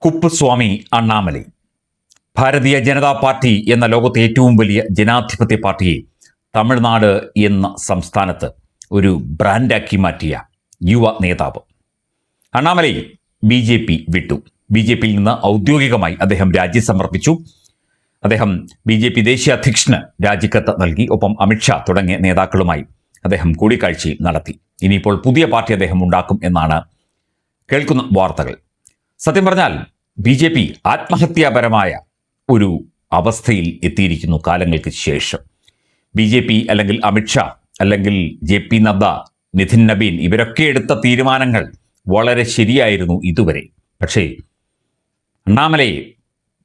Kuppuswamy Annamalai Bharatiya Janata party എന്ന ലോകത്തെ ഏറ്റവും വലിയ ജനാധിപത്യ പാർട്ടിയെ തമിഴ്നാട് എന്ന സംസ്ഥാനത്ത് ഒരു ബ്രാൻഡാക്കി മാറ്റിയ യുവ നേതാവ് അണ്ണാമലൈ BJP വിട്ടു. BJPയിൽ നിന്ന് ഔദ്യോഗികമായി അദ്ദേഹം രാജി സമർപ്പിച്ചു. അദ്ദേഹം BJP ദേശീയ അധ്യക്ഷന് രാജിക്കത്ത് നൽകി. ഒപ്പം അമിത്ഷാ തുടങ്ങിയ നേതാക്കളുമായി അദ്ദേഹം കൂടിക്കാഴ്ച നടത്തി. ഇനിയിപ്പോൾ പുതിയ പാർട്ടി അദ്ദേഹം ഉണ്ടാക്കും എന്നാണ് കേൾക്കുന്ന വാർത്തകൾ. സത്യം പറഞ്ഞാൽ BJP ആത്മഹത്യാപരമായ ഒരു അവസ്ഥയിൽ എത്തിയിരിക്കുന്നു കാലങ്ങൾക്ക് ശേഷം. BJP അല്ലെങ്കിൽ അമിത്ഷാ അല്ലെങ്കിൽ JP നദ്ദ, നിതിൻ നബീൻ ഇവരൊക്കെ എടുത്ത തീരുമാനങ്ങൾ വളരെ ശരിയായിരുന്നു ഇതുവരെ. പക്ഷേ അണ്ണാമലയെ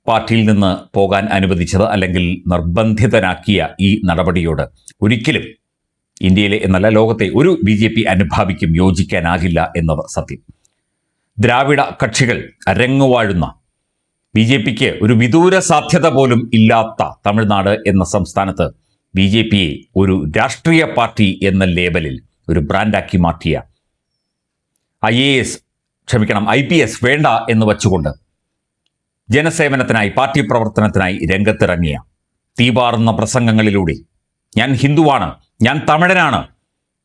പാർട്ടിയിൽ നിന്ന് പോകാൻ അനുവദിച്ചത് അല്ലെങ്കിൽ നിർബന്ധിതനാക്കിയ ഈ നടപടിയോട് ഒരിക്കലും ഇന്ത്യയിലെ എന്നല്ല ലോകത്തെ ഒരു BJP അനുഭാവിക്കും യോജിക്കാനാകില്ല എന്നത് സത്യം. ദ്രാവിഡ കക്ഷികൾ അരങ്ങുവാഴുന്ന BJPക്ക് ഒരു വിദൂര സാധ്യത പോലും ഇല്ലാത്ത തമിഴ്നാട് എന്ന സംസ്ഥാനത്ത് BJPയെ ഒരു രാഷ്ട്രീയ പാർട്ടി എന്ന ലേബലിൽ ഒരു ബ്രാൻഡാക്കി മാറ്റിയ IPS വേണ്ട എന്ന് വച്ചുകൊണ്ട് ജനസേവനത്തിനായി പാർട്ടി പ്രവർത്തനത്തിനായി രംഗത്തിറങ്ങിയ തീപാറുന്ന പ്രസംഗങ്ങളിലൂടെ ഞാൻ ഹിന്ദുവാണ്, ഞാൻ തമിഴനാണ്,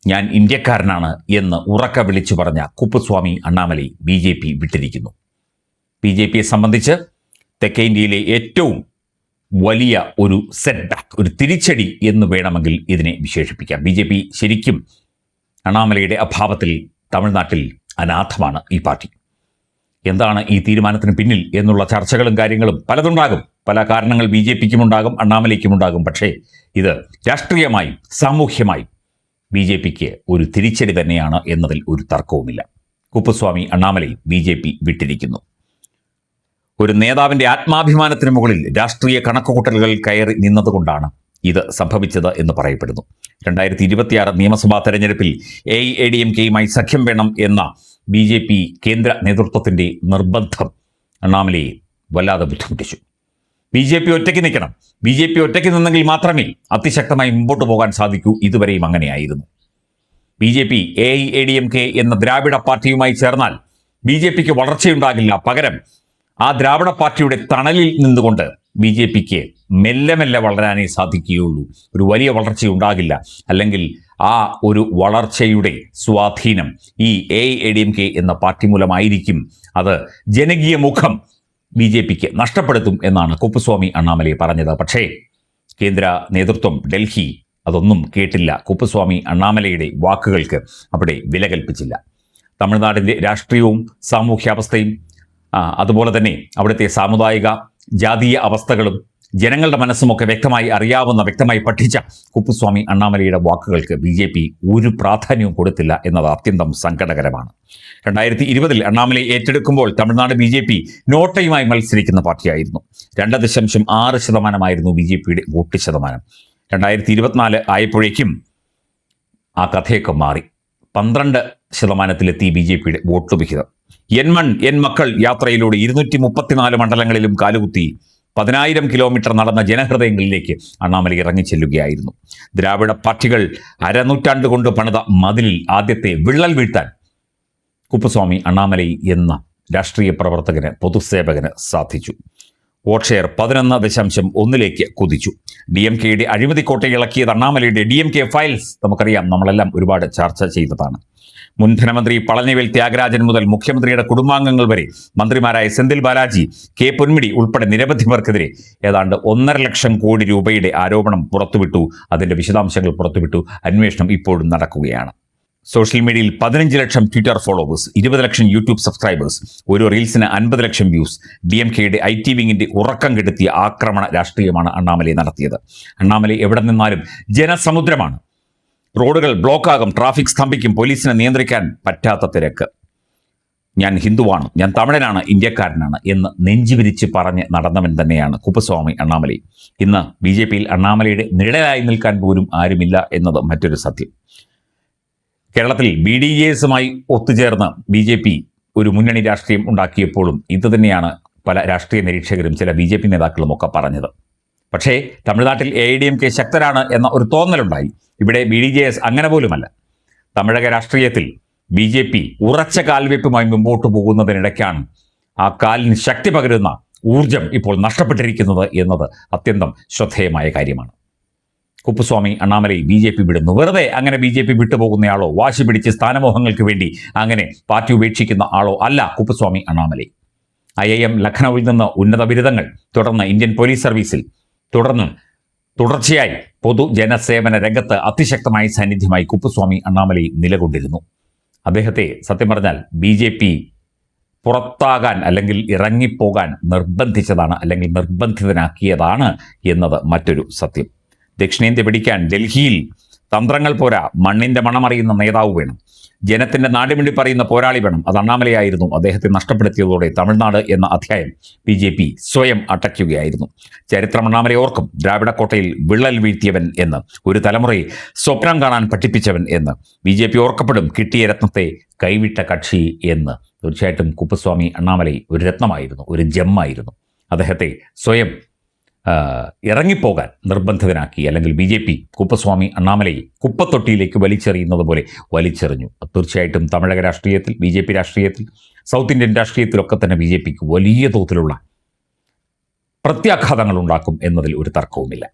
ഞാൻ ഇന്ത്യക്കാരനാണ് എന്ന് ഉറക്കെ വിളിച്ചു പറഞ്ഞ കുപ്പുസ്വാമി അണ്ണാമലൈ BJP വിട്ടിരിക്കുന്നു. BJPയെ സംബന്ധിച്ച് തെക്കേ ഇന്ത്യയിലെ ഏറ്റവും വലിയ ഒരു സെറ്റ്ബാക്ക്, ഒരു തിരിച്ചടി എന്ന് വേണമെങ്കിൽ ഇതിനെ വിശേഷിപ്പിക്കാം. BJP ശരിക്കും അണ്ണാമലയുടെ അഭാവത്തിൽ തമിഴ്നാട്ടിൽ അനാഥമാണ് ഈ പാർട്ടി. എന്താണ് ഈ തീരുമാനത്തിന് പിന്നിൽ എന്നുള്ള ചർച്ചകളും കാര്യങ്ങളും പലതുണ്ടാകും. പല കാരണങ്ങൾ BJPക്കും ഉണ്ടാകും, അണ്ണാമലയ്ക്കും ഉണ്ടാകും. പക്ഷേ ഇത് രാഷ്ട്രീയമായും സാമൂഹ്യമായും BJPക്ക് ഒരു തിരിച്ചടി തന്നെയാണ് എന്നതിൽ ഒരു തർക്കവുമില്ല. കുപ്പുസ്വാമി അണ്ണാമലൈ BJP വിട്ടിരിക്കുന്നു. ഒരു നേതാവിൻ്റെ ആത്മാഭിമാനത്തിന് മുകളിൽ രാഷ്ട്രീയ കണക്കുകൂട്ടലുകൾ കയറി നിന്നതുകൊണ്ടാണ് ഇത് സംഭവിച്ചത് എന്ന് പറയപ്പെടുന്നു. 2026 നിയമസഭാ തെരഞ്ഞെടുപ്പിൽ AIADMKയുമായി സഖ്യം വേണം എന്ന BJP കേന്ദ്ര നേതൃത്വത്തിൻ്റെ നിർബന്ധം അണ്ണാമലയെ വല്ലാതെ ബുദ്ധിമുട്ടിച്ചു. BJP ഒറ്റയ്ക്ക് നിൽക്കണം, BJP ഒറ്റയ്ക്ക് നിന്നെങ്കിൽ മാത്രമേ അതിശക്തമായി മുമ്പോട്ട് പോകാൻ സാധിക്കൂ. ഇതുവരെയും അങ്ങനെയായിരുന്നു. BJP AIADMK എന്ന ദ്രാവിഡ പാർട്ടിയുമായി ചേർന്നാൽ BJPക്ക് വളർച്ചയുണ്ടാകില്ല. പകരം ആ ദ്രാവിഡ പാർട്ടിയുടെ തണലിൽ നിന്നുകൊണ്ട് BJPക്ക് മെല്ലെ മെല്ലെ വളരാനേ സാധിക്കുകയുള്ളൂ. ഒരു വലിയ വളർച്ചയുണ്ടാകില്ല. അല്ലെങ്കിൽ ആ ഒരു വളർച്ചയുടെ സ്വാധീനം ഈ AIADMK എന്ന പാർട്ടി മൂലമായിരിക്കും. അത് ജനകീയ മുഖം BJPക്ക് നഷ്ടപ്പെടുത്തും എന്നാണ് കുപ്പുസ്വാമി അണ്ണാമലൈ പറഞ്ഞത്. പക്ഷേ കേന്ദ്ര നേതൃത്വം ഡൽഹി അതൊന്നും കേട്ടില്ല. കുപ്പുസ്വാമി അണ്ണാമലയുടെ വാക്കുകൾക്ക് അവിടെ വില കൽപ്പിച്ചില്ല. തമിഴ്നാടിൻ്റെ രാഷ്ട്രീയവും സാമൂഹ്യാവസ്ഥയും അതുപോലെ തന്നെ അവിടുത്തെ സാമുദായിക ജാതീയ അവസ്ഥകളും ജനങ്ങളുടെ മനസ്സുമൊക്കെ വ്യക്തമായി അറിയാവുന്ന, വ്യക്തമായി പഠിച്ച കുപ്പുസ്വാമി അണ്ണാമലയുടെ വാക്കുകൾക്ക് BJP ഒരു പ്രാധാന്യവും കൊടുത്തില്ല എന്നത് അത്യന്തം സങ്കടകരമാണ്. 2020 അണ്ണാമലൈ ഏറ്റെടുക്കുമ്പോൾ തമിഴ്നാട് BJP നോട്ടയുമായി മത്സരിക്കുന്ന പാർട്ടിയായിരുന്നു. 2.6% BJPയുടെ വോട്ട് ശതമാനം. 2024 ആയപ്പോഴേക്കും ആ കഥയൊക്കെ മാറി. 12% BJPയുടെ വോട്ട് വിഹിതം. എൻ മക്കൾ യാത്രയിലൂടെ 234 മണ്ഡലങ്ങളിലും കാലുകുത്തി 10,000 കിലോമീറ്റർ നടന്ന ജനഹൃദയങ്ങളിലേക്ക് അണ്ണാമലൈ ഇറങ്ങിച്ചെല്ലുകയായിരുന്നു. ദ്രാവിഡ പാർട്ടികൾ അരനൂറ്റാണ്ട് കൊണ്ട് പണിത മതിലിൽ ആദ്യത്തെ വിള്ളൽ വീഴ്ത്താൻ കുപ്പുസ്വാമി അണ്ണാമലൈ എന്ന രാഷ്ട്രീയ പ്രവർത്തകന്, പൊതുസേവകന് സാധിച്ചു. വോട്ട് ഷെയർ 11.1 കുതിച്ചു. DMKയുടെ അഴിമതി കോട്ടയിളക്കിയത് അണ്ണാമലയുടെ DMK ഫയൽസ് നമുക്കറിയാം, നമ്മളെല്ലാം ഒരുപാട് ചർച്ച ചെയ്തതാണ്. മുൻ ധനമന്ത്രി പളനിവേൽ ത്യാഗരാജൻ മുതൽ മുഖ്യമന്ത്രിയുടെ കുടുംബാംഗങ്ങൾ വരെ മന്ത്രിമാരായ സെന്തിൽ ബാലാജി, K പൊന്മുടി ഉൾപ്പെടെ നിരവധി പേർക്കെതിരെ ഏതാണ്ട് 1.5 ലക്ഷം കോടി രൂപയുടെ ആരോപണം പുറത്തുവിട്ടു. അതിൻ്റെ വിശദാംശങ്ങൾ പുറത്തുവിട്ടു. അന്വേഷണം ഇപ്പോഴും നടക്കുകയാണ്. സോഷ്യൽ മീഡിയയിൽ 15 ലക്ഷം ട്വിറ്റർ ഫോളോവേഴ്സ്, 20 ലക്ഷം യൂട്യൂബ് സബ്സ്ക്രൈബേഴ്സ്, ഒരു റീൽസിന് 50 ലക്ഷം വ്യൂസ്. DMKയുടെ IT വിങ്ങിൻ്റെ ഉറക്കം കെടുത്തിയ ആക്രമണ രാഷ്ട്രീയമാണ് അണ്ണാമലൈ നടത്തിയത്. അണ്ണാമലൈ എവിടെ നിന്നാലും ജനസമുദ്രമാണ്. റോഡുകൾ ബ്ലോക്കാകും, ട്രാഫിക് സ്തംഭിക്കും, പോലീസിനെ നിയന്ത്രിക്കാൻ പറ്റാത്ത തിരക്ക്. ഞാൻ ഹിന്ദുവാണ്, ഞാൻ തമിഴനാണ്, ഇന്ത്യക്കാരനാണ് എന്ന് നെഞ്ചുവിരിച്ച് പറഞ്ഞ് നടന്നവൻ തന്നെയാണ് കുപ്പുസ്വാമി അണ്ണാമലൈ. ഇന്ന് BJPയിൽ അണ്ണാമലയുടെ നിഴലായി നിൽക്കാൻ പോലും ആരുമില്ല എന്നത് മറ്റൊരു സത്യം. കേരളത്തിൽ BDJSുമായി ഒത്തുചേർന്ന് BJP ഒരു മുന്നണി രാഷ്ട്രീയം ഉണ്ടാക്കിയപ്പോഴും ഇതുതന്നെയാണ് പല രാഷ്ട്രീയ നിരീക്ഷകരും ചില BJP നേതാക്കളും ഒക്കെ പറഞ്ഞത്. പക്ഷേ തമിഴ്നാട്ടിൽ AIADMK ശക്തരാണ് എന്ന ഒരു തോന്നലുണ്ടായി. ഇവിടെ BDJS അങ്ങനെ പോലുമല്ല. തമിഴക രാഷ്ട്രീയത്തിൽ BJP ഉറച്ച കാൽവെപ്പുമായി മുമ്പോട്ട് പോകുന്നതിനിടയ്ക്കാണ് ആ കാലിന് ശക്തി പകരുന്ന ഊർജം ഇപ്പോൾ നഷ്ടപ്പെട്ടിരിക്കുന്നത് എന്നത് അത്യന്തം ശ്രദ്ധേയമായ കാര്യമാണ്. കുപ്പുസ്വാമി അണ്ണാമലൈ BJP വിടുന്നു. വെറുതെ അങ്ങനെ BJP വിട്ടുപോകുന്നയാളോ വാശി പിടിച്ച് സ്ഥാനമോഹങ്ങൾക്ക് വേണ്ടി അങ്ങനെ പാർട്ടി ഉപേക്ഷിക്കുന്ന ആളോ അല്ല കുപ്പുസ്വാമി അണ്ണാമലൈ. IIM ലഖ്നൌവിൽ നിന്ന് ഉന്നത ബിരുദങ്ങൾ, തുടർന്ന് ഇന്ത്യൻ പോലീസ് സർവീസിൽ, തുടർച്ചയായി പൊതുജനസേവന രംഗത്ത് അതിശക്തമായ സാന്നിധ്യമായി കുപ്പുസ്വാമി അണ്ണാമലൈ നിലകൊണ്ടിരുന്നു. അദ്ദേഹത്തെ സത്യം പറഞ്ഞാൽ BJP പുറത്താകാൻ അല്ലെങ്കിൽ ഇറങ്ങിപ്പോകാൻ നിർബന്ധിച്ചതാണ്, അല്ലെങ്കിൽ നിർബന്ധിതനാക്കിയതാണ് എന്നത് മറ്റൊരു സത്യം. ദക്ഷിണേന്ത്യ പിടിക്കാൻ ഡൽഹിയിൽ തന്ത്രങ്ങൾ പോരാ, മണ്ണിന്റെ മണമറിയുന്ന നേതാവ് വേണം, ജനത്തിന്റെ നാടുമിണ്ടി പറയുന്ന പോരാളി വേണം. അത് അണ്ണാമലയായിരുന്നു. അദ്ദേഹത്തെ നഷ്ടപ്പെടുത്തിയതോടെ തമിഴ്നാട് എന്ന അധ്യായം BJP സ്വയം അടയ്ക്കുകയായിരുന്നു. ചരിത്രം അണ്ണാമലയെ ഓർക്കും. ദ്രാവിഡക്കോട്ടയിൽ വിള്ളൽ വീഴ്ത്തിയവൻ എന്ന്, ഒരു തലമുറയെ സ്വപ്നം കാണാൻ പഠിപ്പിച്ചവൻ എന്ന് BJP ഓർക്കപ്പെടും. കിട്ടിയ രത്നത്തെ കൈവിട്ട കക്ഷി എന്ന്. തീർച്ചയായിട്ടും കുപ്പുസ്വാമി അണ്ണാമലൈ ഒരു രത്നമായിരുന്നു, ഒരു ജമ്മായിരുന്നു. അദ്ദേഹത്തെ സ്വയം ഇറങ്ങിപ്പോകാൻ നിർബന്ധിതനാക്കി, അല്ലെങ്കിൽ BJP കുപ്പസ്വാമി അണ്ണാമലയെ കുപ്പത്തൊട്ടിയിലേക്ക് വലിച്ചെറിയുന്നത് പോലെ വലിച്ചെറിഞ്ഞു. തീർച്ചയായിട്ടും തമിഴക രാഷ്ട്രീയത്തിൽ, BJP രാഷ്ട്രീയത്തിൽ, സൗത്ത് ഇന്ത്യൻ രാഷ്ട്രീയത്തിലൊക്കെ തന്നെ BJPക്ക് വലിയ തോതിലുള്ള പ്രത്യാഘാതങ്ങൾ ഉണ്ടാക്കും എന്നതിൽ ഒരു തർക്കവുമില്ല.